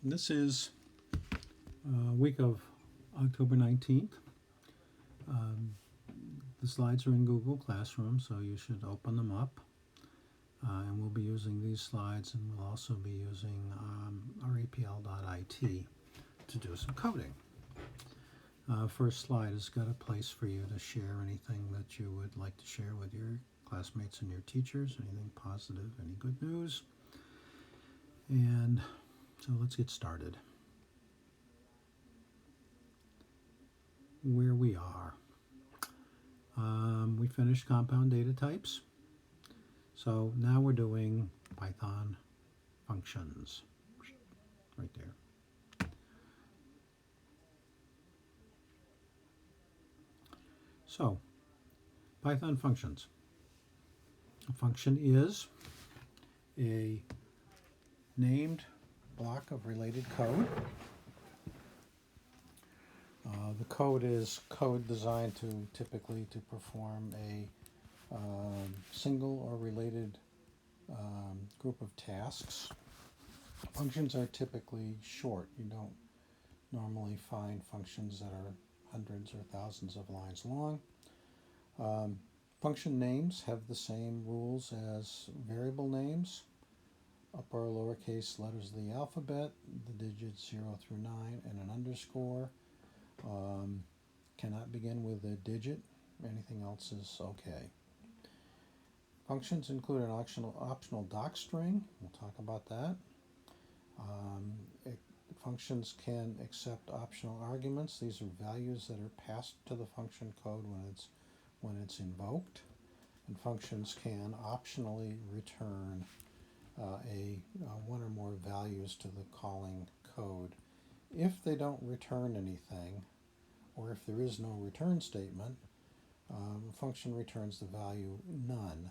This is week of October 19th. The slides are in Google Classroom, so you should open them up. And we'll be using these slides, and we'll also be using REPL.IT to do some coding. First slide has got a place for you to share anything that you would like to share with your classmates and your teachers, anything positive, any good news. And so let's get started. Where we are. We finished compound data types. So now we're doing Python functions. Right there. So, Python functions. A function is a named block of related code. The code is code designed to typically to perform a single or related group of tasks. Functions are typically short. You don't normally find functions that are hundreds or thousands of lines long. Function names have the same rules as variable names. Upper or lowercase letters of the alphabet, the digits 0 through 9, and an underscore. Cannot begin with a digit. Anything else is okay. Functions include an optional docstring. We'll talk about that. Functions can accept optional arguments. These are values that are passed to the function code when it's invoked. And functions can optionally return one or more values to the calling code. If they don't return anything, or if there is no return statement, a function returns the value none.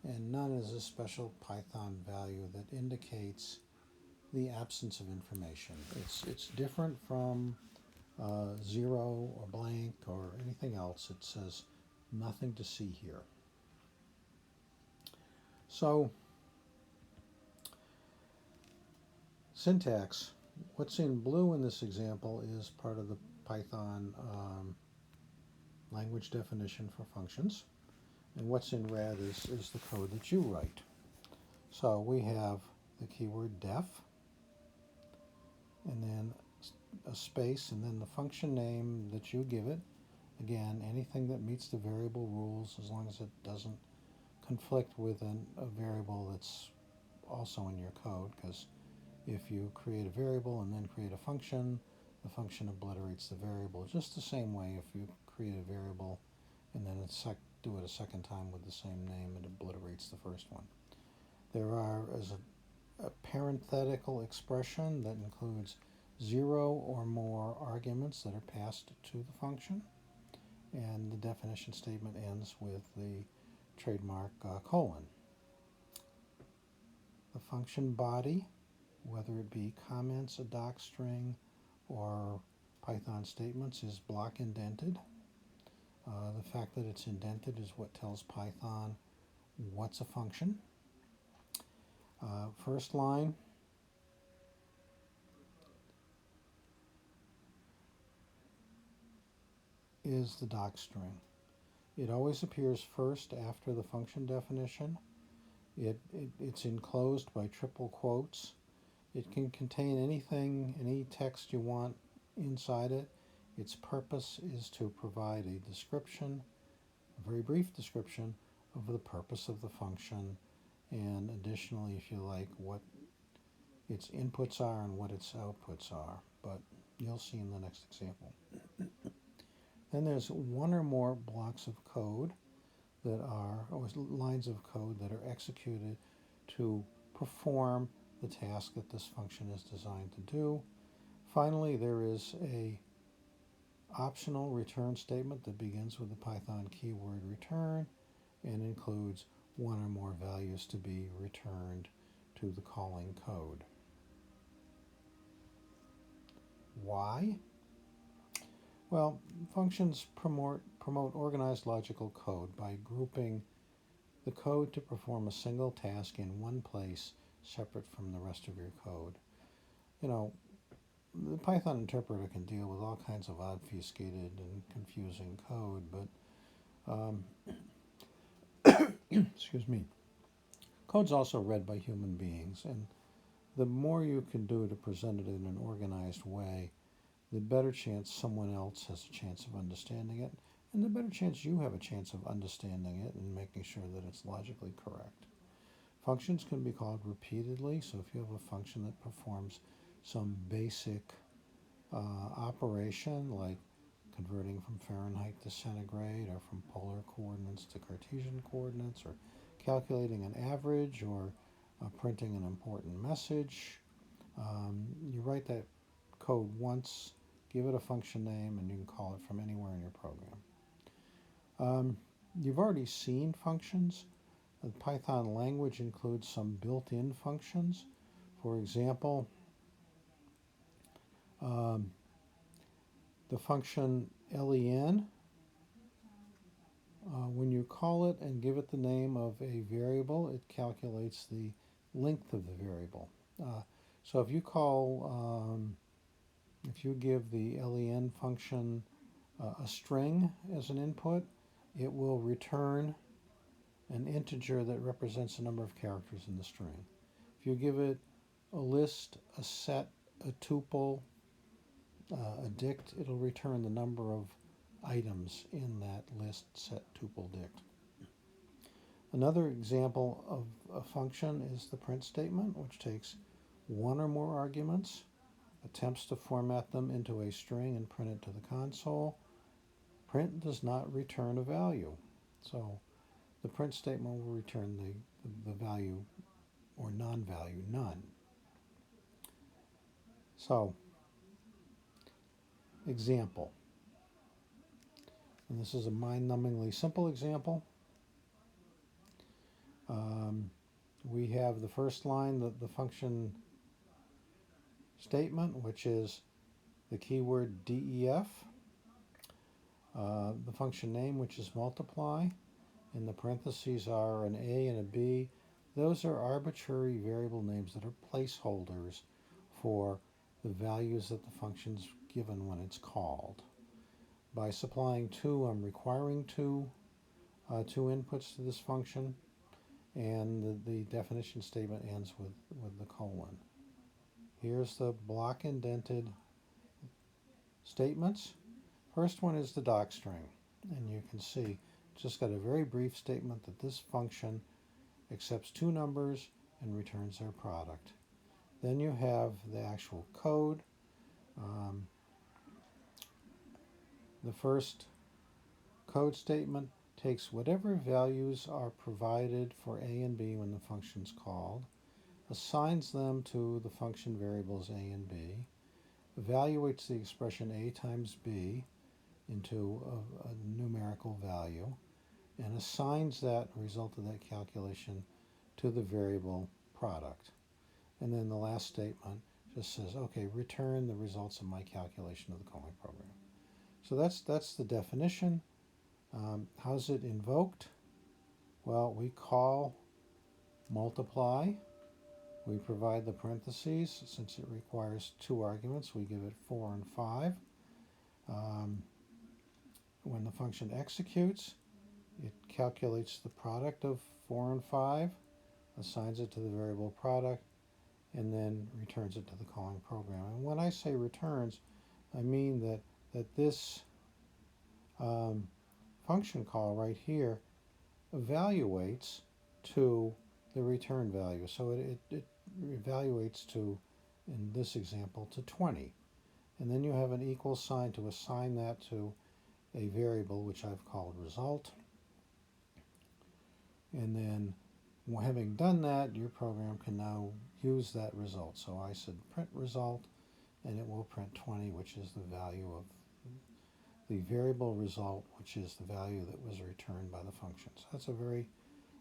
And none is a special Python value that indicates the absence of information. It's different from 0 or blank or anything else. It says nothing to see here. So, syntax. What's in blue in this example is part of the Python language definition for functions. And what's in red is the code that you write. So we have the keyword def, and then a space, and then the function name that you give it. Again, anything that meets the variable rules, as long as it doesn't conflict with a variable that's also in your code, because if you create a variable and then create a function, the function obliterates the variable. Just the same way if you create a variable and then do it a second time with the same name, it obliterates the first one. There is a parenthetical expression that includes 0 or more arguments that are passed to the function, and the definition statement ends with the trademark colon. The function body, whether it be comments, a docstring, or Python statements, is block indented. The fact that it's indented is what tells Python what's a function. First line is the docstring. It always appears first after the function definition. It's enclosed by triple quotes. It can contain anything, any text you want inside it. Its purpose is to provide a description, a very brief description of the purpose of the function, and additionally, if you like, what its inputs are and what its outputs are. But you'll see in the next example. Then there's one or more blocks of code that are, or lines of code that are executed to perform the task that this function is designed to do. Finally, there is a optional return statement that begins with the Python keyword return and includes one or more values to be returned to the calling code. Why? Well, functions promote organized logical code by grouping the code to perform a single task in one place separate from the rest of your code. You know, the Python interpreter can deal with all kinds of obfuscated and confusing code, but excuse me, code's also read by human beings, and the more you can do to present it in an organized way, the better chance someone else has a chance of understanding it, and the better chance you have a chance of understanding it and making sure that it's logically correct. Functions can be called repeatedly, so if you have a function that performs some basic operation, like converting from Fahrenheit to centigrade, or from polar coordinates to Cartesian coordinates, or calculating an average, or printing an important message, you write that code once, give it a function name, and you can call it from anywhere in your program. You've already seen functions. The Python language includes some built-in functions. For example, the function len, when you call it and give it the name of a variable, it calculates the length of the variable. So if you give the len function a string as an input, it will return an integer that represents the number of characters in the string. If you give it a list, a set, a tuple, a dict, it'll return the number of items in that list, set, tuple, dict. Another example of a function is the print statement, which takes one or more arguments, attempts to format them into a string and print it to the console. Print does not return a value, so the print statement will return the value or non-value, none. So, example. And this is a mind-numbingly simple example. We have the first line, the function statement, which is the keyword def, the function name, which is multiply, in the parentheses are an a and a b. Those are arbitrary variable names that are placeholders for the values that the function's given when it's called. By supplying 2, I'm requiring two inputs to this function, and the definition statement ends with the colon. Here's the block indented statements. First one is the docstring, and you can see it's just got a very brief statement that this function accepts 2 numbers and returns their product. Then you have the actual code. The first code statement takes whatever values are provided for a and b when the function's called, assigns them to the function variables a and b, evaluates the expression a times b into a numerical value, and assigns that result of that calculation to the variable product. And then the last statement just says, okay, return the results of my calculation of the calling program. So that's the definition. How's it invoked? Well, we call multiply. We provide the parentheses. Since it requires 2 arguments, we give it 4 and 5. When the function executes, it calculates the product of 4 and 5, assigns it to the variable product, and then returns it to the calling program. And when I say returns, I mean that this function call right here evaluates to the return value. So it evaluates to, in this example, to 20. And then you have an equal sign to assign that to a variable which I've called result. And then having done that, your program can now use that result. So I said print result, and it will print 20, which is the value of the variable result, which is the value that was returned by the function. So that's a very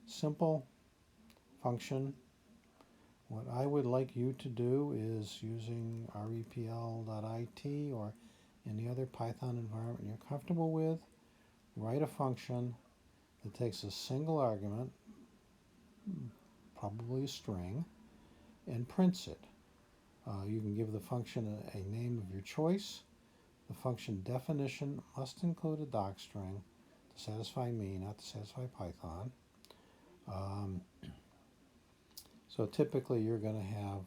simple function. What I would like you to do is, using repl.it or any other Python environment you're comfortable with, write a function that takes a single argument, probably a string, and prints it. You can give the function a name of your choice. The function definition must include a docstring to satisfy me, not to satisfy Python. So typically you're going to have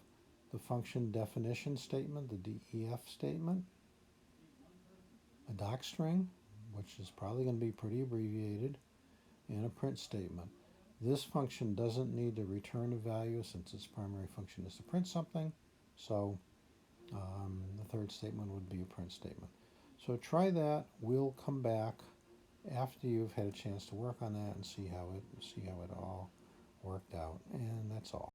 the function definition statement, the DEF statement, a docstring, which is probably going to be pretty abbreviated, and a print statement. This function doesn't need to return a value since its primary function is to print something, so the third statement would be a print statement. So try that. We'll come back after you've had a chance to work on that and see how it all worked out. And that's all.